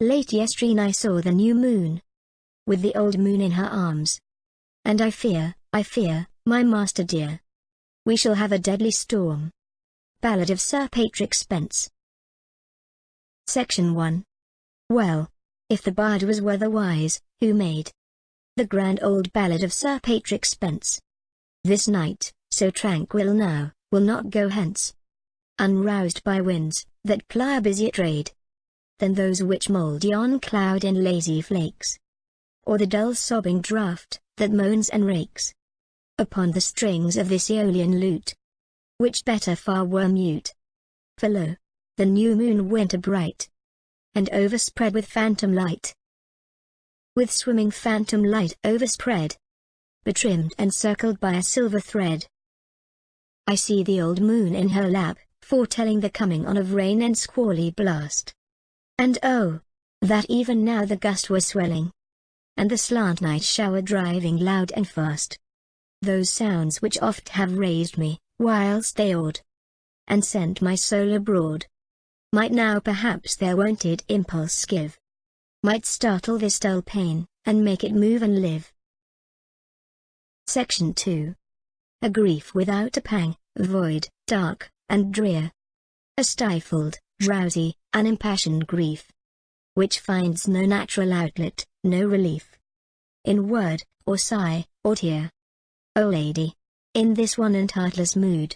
Late yestreen I saw the new moon, with the old moon in her arms. And I fear, my master dear, we shall have a deadly storm. Ballad of Sir Patrick Spence. Section 1. Well, if the bard was weatherwise, who made the grand old ballad of Sir Patrick Spence, this night, so tranquil now, will not go hence, unroused by winds that ply a busier trade than those which mould yon cloud in lazy flakes, or the dull sobbing draught that moans and rakes upon the strings of this Aeolian lute, which better far were mute. For lo, the new moon winter bright, and overspread with phantom light, with swimming phantom light overspread, betrimmed and circled by a silver thread. I see the old moon in her lap, foretelling the coming on of rain and squally blast. And oh, that even now the gust was swelling, and the slant night shower driving loud and fast. Those sounds which oft have raised me, whilst they awed and sent my soul abroad, might now perhaps their wonted impulse give, might startle this dull pain, and make it move and live. Section 2. A grief without a pang, void, dark, and drear. A stifled, drowsy, unimpassioned grief, which finds no natural outlet, no relief in word, or sigh, or tear. O lady, in this one and heartless mood,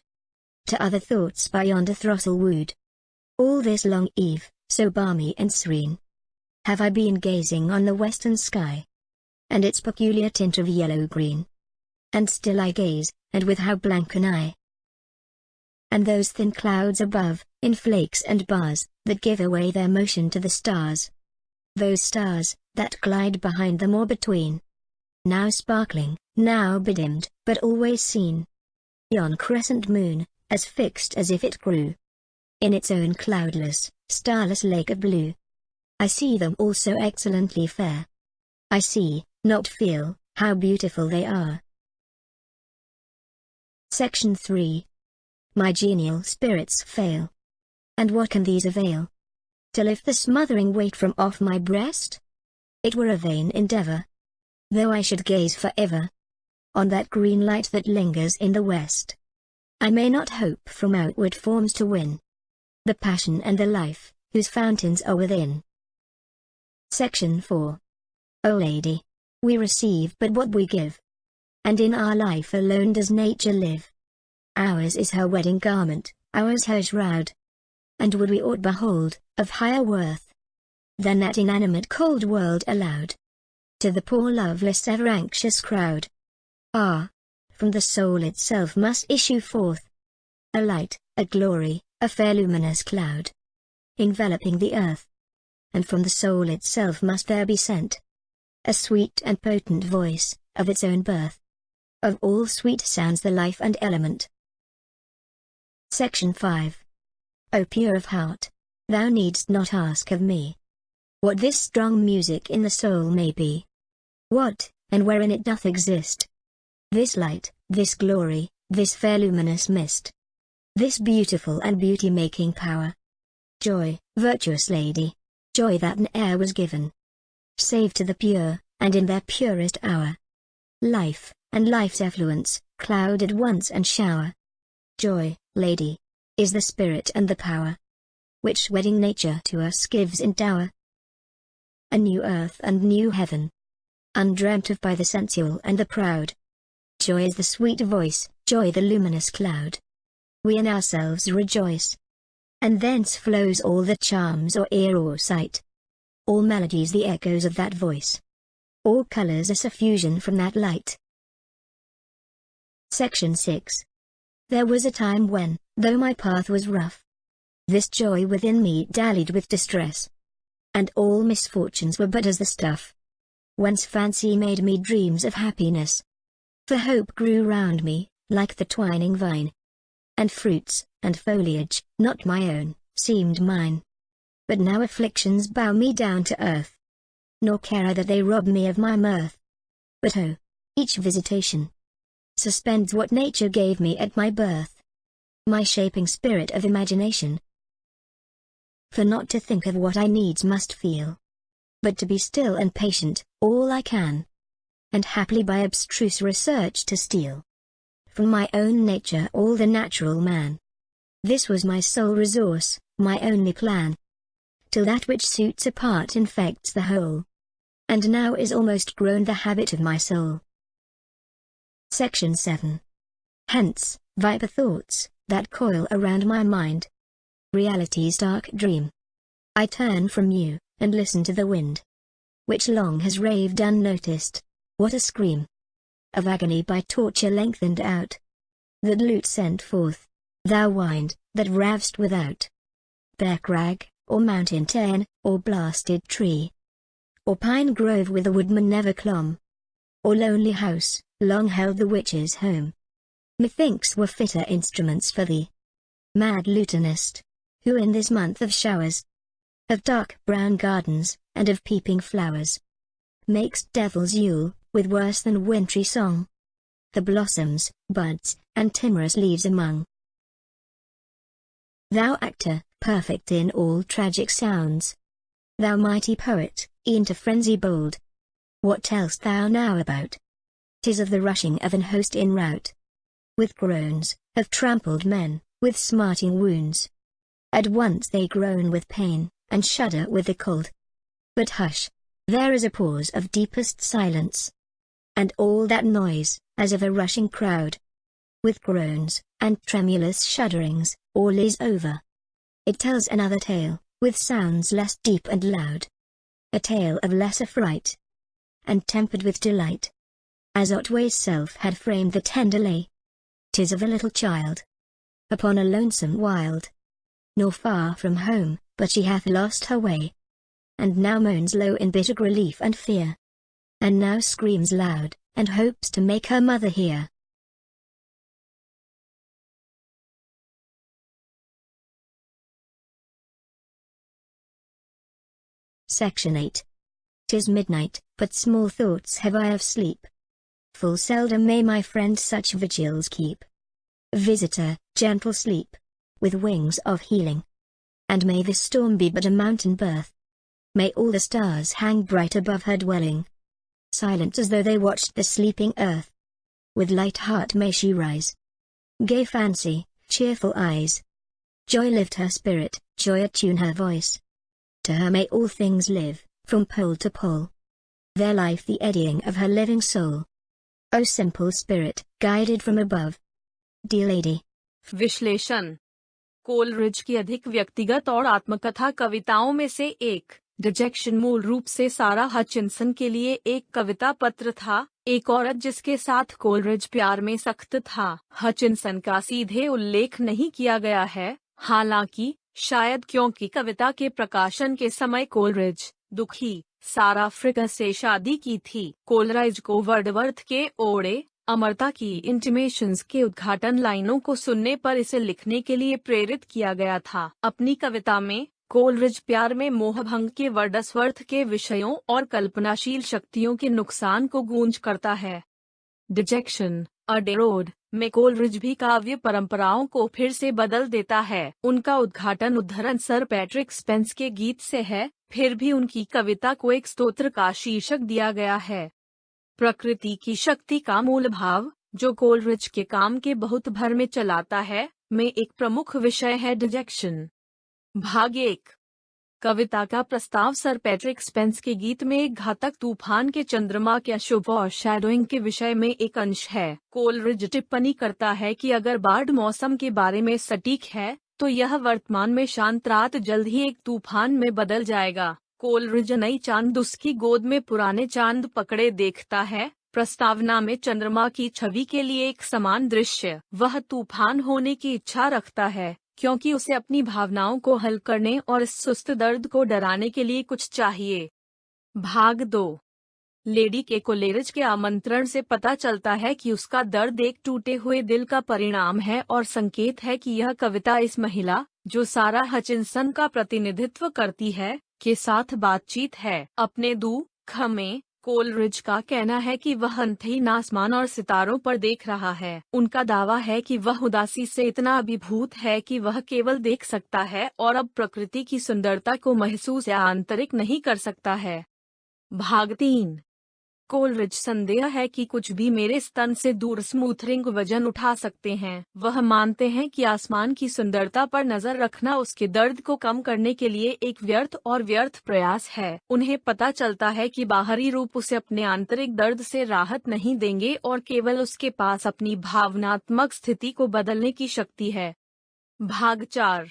to other thoughts by yonder throstle wooed, all this long eve, so balmy and serene, have I been gazing on the western sky, and its peculiar tint of yellow-green. And still I gaze, and with how blank an eye! And those thin clouds above, in flakes and bars, that give away their motion to the stars. Those stars, that glide behind them or between, now sparkling, now bedimmed, but always seen. Yon crescent moon, as fixed as if it grew in its own cloudless, starless lake of blue. I see them all so excellently fair. I see, not feel, how beautiful they are. Section 3. My genial spirits fail. And what can these avail? To lift the smothering weight from off my breast? It were a vain endeavor, though I should gaze forever on that green light that lingers in the west. I may not hope from outward forms to win the passion and the life, whose fountains are within. Section 4. O lady, we receive but what we give, and in our life alone does nature live. Ours is her wedding garment, ours her shroud, and would we aught behold, of higher worth, than that inanimate cold world allowed to the poor loveless ever anxious crowd? Ah, from the soul itself must issue forth a light, a glory, a fair luminous cloud, enveloping the earth, and from the soul itself must there be sent a sweet and potent voice, of its own birth, of all sweet sounds the life and element. Section 5. O pure of heart, thou needst not ask of me what this strong music in the soul may be, what, and wherein it doth exist, this light, this glory, this fair luminous mist, this beautiful and beauty-making power. Joy, virtuous lady, joy that ne'er was given, save to the pure, and in their purest hour. Life, and life's effluence, cloud at once and shower. Joy, lady, is the spirit and the power, which wedding nature to us gives in dower. A new earth and new heaven, undreamt of by the sensual and the proud. Joy is the sweet voice, joy the luminous cloud. We in ourselves rejoice, and thence flows all the charms or ear or sight, all melodies the echoes of that voice, all colors a suffusion from that light. Section 6. There was a time when, though my path was rough, this joy within me dallied with distress, and all misfortunes were but as the stuff whence fancy made me dreams of happiness. For hope grew round me, like the twining vine, and fruits, and foliage, not my own, seemed mine. But now afflictions bow me down to earth, nor care I that they rob me of my mirth. But oh, Each visitation suspends what nature gave me at my birth, my shaping spirit of imagination. For not to think of what I needs must feel, but to be still and patient, all I can, and happily by abstruse research to steal from my own nature all the natural man. This was my sole resource, my only plan, till that which suits a part infects the whole, and now is almost grown the habit of my soul. Section 7. Hence, viper thoughts, that coil around my mind, reality's dark dream. I turn from you, and listen to the wind, which long has raved unnoticed. What a scream of agony by torture lengthened out, that lute sent forth, thou wind, that rav'st without. Bare crag, or mountain tarn, or blasted tree, or pine grove with the woodman never clomb, or lonely house, long held the witch's home, methinks were fitter instruments for thee, mad lutanist, who in this month of showers, of dark brown gardens, and of peeping flowers, makes devil's yule, with worse than wintry song, the blossoms, buds, and timorous leaves among. Thou actor, perfect in all tragic sounds, thou mighty poet, e'en to frenzy bold, what tell'st thou now about? 'Tis of the rushing of an host in rout, with groans, of trampled men, with smarting wounds. At once they groan with pain, and shudder with the cold. But hush! There is a pause of deepest silence, and all that noise, as of a rushing crowd. With groans, and tremulous shudderings, all is over. It tells another tale, with sounds less deep and loud. A tale of less affright, and tempered with delight, as Otway's self had framed the tender lay. 'Tis of a little child, upon a lonesome wild, nor far from home, but she hath lost her way, and now moans low in bitter relief and fear, and now screams loud, and hopes to make her mother hear. Section 8. 'Tis midnight, but small thoughts have I of sleep. Full seldom may my friend such vigils keep. Visitor, gentle sleep, with wings of healing. And may this storm be but a mountain birth. May all the stars hang bright above her dwelling, silent as though they watched the sleeping earth. With light heart may she rise, gay fancy, cheerful eyes. Joy lift her spirit, joy attune her voice. To her may all things live, from pole to pole, their life the eddying of her living soul. O simple spirit, guided from above, dear lady. विश्लेषण। Coleridge की अधिक व्यक्तिगत और आत्मकथा कविताओं में से एक, डिजेक्शन मूल रूप से सारा हचिंसन के लिए एक कविता पत्र था, एक औरत जिसके साथ कोलरिज प्यार में सख्त था। हचिंसन का सीधे उल्लेख नहीं किया गया है, हालांकि शायद क्योंकि कविता के प्रकाशन के समय कोलरिज, दुखी, सारा फ्रिकस से शादी की थी। कोलरिज को वर्डवर्थ के ओडे, अमरता की इंटिमेशंस के उद्घाटन लाइनों को सुनने पर इसे लिखने के लिए प्रेरित किया गया था। अपनी कविता में कोलरिज प्यार में मोहभंग के वर्डसवर्थ के विषयों और कल्पनाशील शक्तियों के नुकसान को गूंज करता है। डिजेक्शन, अ डे रोड में कोलरिज भी काव्य परंपराओं को फिर से बदल देता है। उनका उद्घाटन उद्धरण सर पैट्रिक स्पेंस के गीत से है, फिर भी उनकी कविता को एक स्तोत्र का शीर्षक दिया गया है। प्रकृति की शक्ति का मूल भाव, जो कोलरिज के काम के बहुत भर में चलाता है, में एक प्रमुख विषय है डिजेक्शन। भाग 1। कविता का प्रस्ताव सर पैट्रिक स्पेंस के गीत में एक घातक तूफान के चंद्रमा के अशुभ और शैडोइंग के विषय में एक अंश है। कोलरिज टिप्पणी करता है कि अगर बाढ़ मौसम के बारे में सटीक है, तो यह वर्तमान में शांत रात जल्द ही एक तूफान में बदल जाएगा। कोलरिज नई चांद उसकी गोद में पुराने चांद पकड़े देखता है। प्रस्तावना में चंद्रमा की छवि के लिए एक समान दृश्य। वह तूफान होने की इच्छा रखता है, क्योंकि उसे अपनी भावनाओं को हल करने और इस सुस्त दर्द को डराने के लिए कुछ चाहिए। भाग 2। लेडी के कोलेरिज के आमंत्रण से पता चलता है कि उसका दर्द एक टूटे हुए दिल का परिणाम है और संकेत है कि यह कविता इस महिला, जो सारा हचिंसन का प्रतिनिधित्व करती है, के साथ बातचीत है। अपने दुख में कोलरिज का कहना है कि वह अंतहीन आसमान और सितारों पर देख रहा है। उनका दावा है कि वह उदासी से इतना अभिभूत है कि वह केवल देख सकता है और अब प्रकृति की सुंदरता को महसूस या आंतरिक नहीं कर सकता है। भाग 3। कोलरिज संदेह है कि कुछ भी मेरे स्तन से दूर स्मूथरिंग वजन उठा सकते हैं। वह मानते हैं कि आसमान की सुंदरता पर नजर रखना उसके दर्द को कम करने के लिए एक व्यर्थ प्रयास है। उन्हें पता चलता है कि बाहरी रूप उसे अपने आंतरिक दर्द से राहत नहीं देंगे और केवल उसके पास अपनी भावनात्मक स्थिति को बदलने की शक्ति है। भाग 4।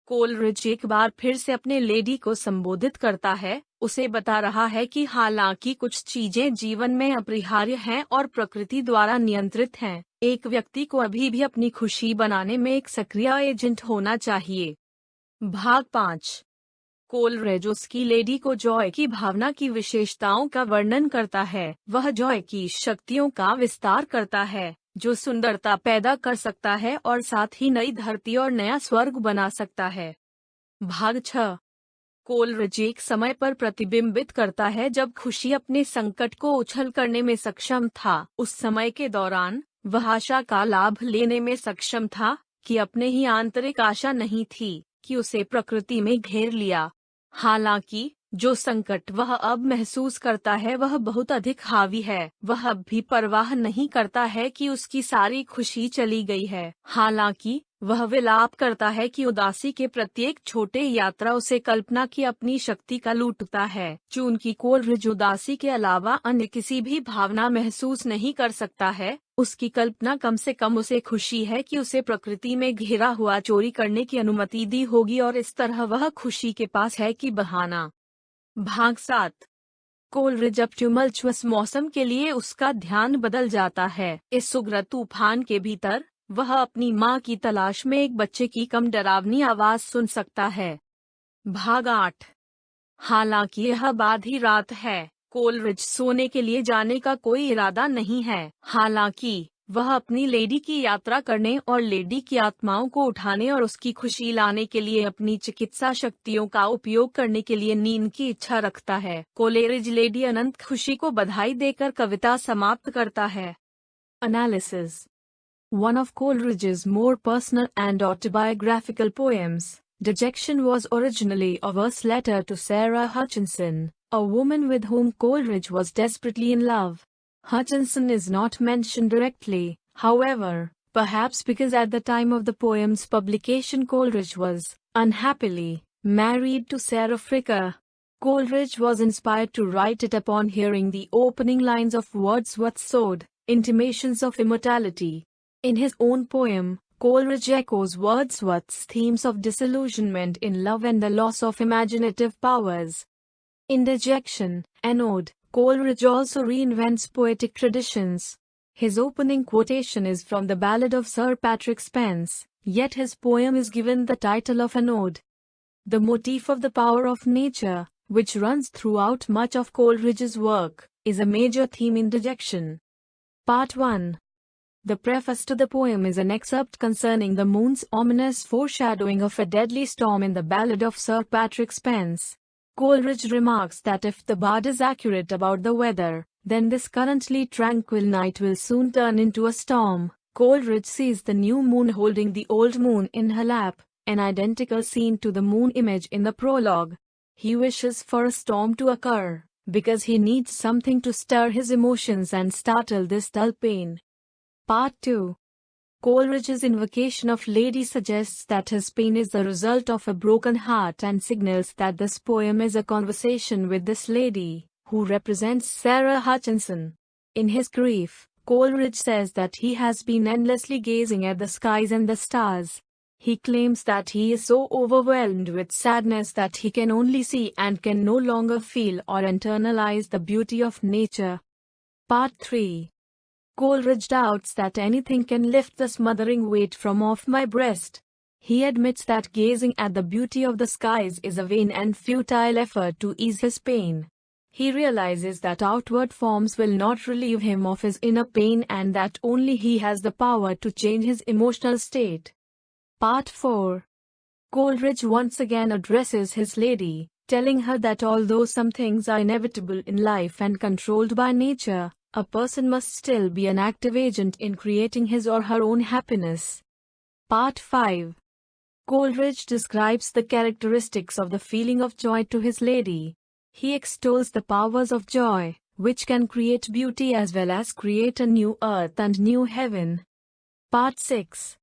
कोलरिज एक बार फिर से अपने लेडी को संबोधित करता है, उसे बता रहा है कि हालांकि कुछ चीजें जीवन में अपरिहार्य हैं और प्रकृति द्वारा नियंत्रित हैं, एक व्यक्ति को अभी भी अपनी खुशी बनाने में एक सक्रिय एजेंट होना चाहिए। भाग 5। कोलरिज उसकी लेडी को जॉय की भावना की विशेषताओं का वर्णन करता है। वह जॉय की शक्तियों का विस्तार करता है, जो सुंदरता पैदा कर सकता है और साथ ही नई धरती और नया स्वर्ग बना सकता है। भाग 6। कोलरिज एक समय पर प्रतिबिंबित करता है जब खुशी अपने संकट को उछल करने में सक्षम था। उस समय के दौरान वह आशा का लाभ लेने में सक्षम था कि अपने ही आंतरिक आशा नहीं थी कि उसे प्रकृति में घेर लिया। हालांकि जो संकट वह अब महसूस करता है वह बहुत अधिक हावी है। वह अब भी परवाह नहीं करता है कि उसकी सारी खुशी चली गई है। हालांकि वह विलाप करता है कि उदासी के प्रत्येक छोटे यात्रा उसे कल्पना की अपनी शक्ति का लूटता है। चूंकि कोलरिज उदासी के अलावा अन्य किसी भी भावना महसूस नहीं कर सकता है, उसकी कल्पना कम से कम उसे खुशी है कि उसे प्रकृति में घेरा हुआ चोरी करने की अनुमति दी होगी और इस तरह वह खुशी के पास है कि बहाना। भाग 7। कोलरिज अब ट्यूमल्चुअस मौसम के लिए उसका ध्यान बदल जाता है। इस उग्र तूफान के भीतर वह अपनी मां की तलाश में एक बच्चे की कम डरावनी आवाज सुन सकता है। भाग 8। हालांकि यह आधी रात है, कोलरिज सोने के लिए जाने का कोई इरादा नहीं है। हालांकि वह अपनी लेडी की यात्रा करने और लेडी की आत्माओं को उठाने और उसकी खुशी लाने के लिए अपनी चिकित्सा शक्तियों का उपयोग करने के लिए नींद की इच्छा रखता है। कोलरिज लेडी अनंत खुशी को बधाई देकर कविता समाप्त करता है। Analysis. One of Coleridge's more personal and autobiographical poems, Dejection, was originally a verse letter to Sara Hutchinson, a woman with whom Coleridge was desperately in love. Hutchinson is not mentioned directly, however, perhaps because at the time of the poem's publication Coleridge was, unhappily, married to Sarah Fricker. Coleridge was inspired to write it upon hearing the opening lines of Wordsworth's ode, Intimations of Immortality. In his own poem, Coleridge echoes Wordsworth's themes of disillusionment in love and the loss of imaginative powers. In Dejection, an ode, Coleridge also reinvents poetic traditions. His opening quotation is from the ballad of Sir Patrick Spens, yet his poem is given the title of an ode. The motif of the power of nature, which runs throughout much of Coleridge's work, is a major theme in Dejection. Part 1. The preface to the poem is an excerpt concerning the moon's ominous foreshadowing of a deadly storm in the ballad of Sir Patrick Spens. Coleridge remarks that if the bard is accurate about the weather, then this currently tranquil night will soon turn into a storm. Coleridge sees the new moon holding the old moon in her lap, an identical scene to the moon image in the prologue. He wishes for a storm to occur, because he needs something to stir his emotions and startle this dull pain. Part 2. Coleridge's invocation of Lady suggests that his pain is the result of a broken heart and signals that this poem is a conversation with this lady, who represents Sara Hutchinson. In his grief, Coleridge says that he has been endlessly gazing at the skies and the stars. He claims that he is so overwhelmed with sadness that he can only see and can no longer feel or internalize the beauty of nature. Part 3. Coleridge doubts that anything can lift the smothering weight from off my breast. He admits that gazing at the beauty of the skies is a vain and futile effort to ease his pain. He realizes that outward forms will not relieve him of his inner pain and that only he has the power to change his emotional state. Part 4. Coleridge once again addresses his lady, telling her that although some things are inevitable in life and controlled by nature, a person must still be an active agent in creating his or her own happiness. Part 5. Coleridge describes the characteristics of the feeling of joy to his lady. He extols the powers of joy, which can create beauty as well as create a new earth and new heaven. Part 6.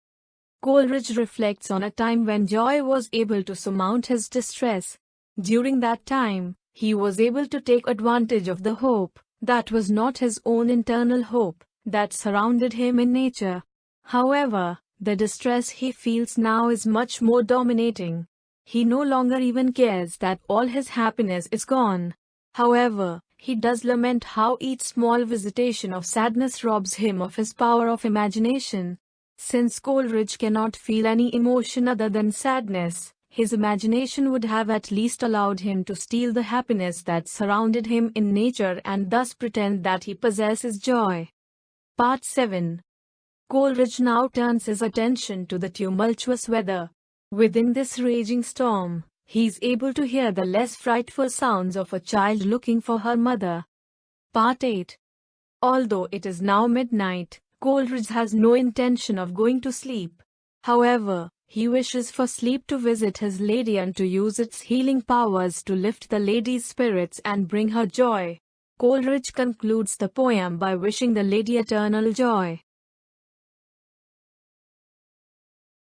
Coleridge reflects on a time when joy was able to surmount his distress. During that time, he was able to take advantage of the hope, that was not his own internal hope, that surrounded him in nature. However, the distress he feels now is much more dominating. He no longer even cares that all his happiness is gone. However, he does lament how each small visitation of sadness robs him of his power of imagination. Since Coleridge cannot feel any emotion other than sadness, his imagination would have at least allowed him to steal the happiness that surrounded him in nature and thus pretend that he possesses joy. Part 7. Coleridge now turns his attention to the tumultuous weather. Within this raging storm, he is able to hear the less frightful sounds of a child looking for her mother. Part 8. Although it is now midnight, Coleridge has no intention of going to sleep. However, he wishes for sleep to visit his lady and to use its healing powers to lift the lady's spirits and bring her joy. Coleridge concludes the poem by wishing the lady eternal joy.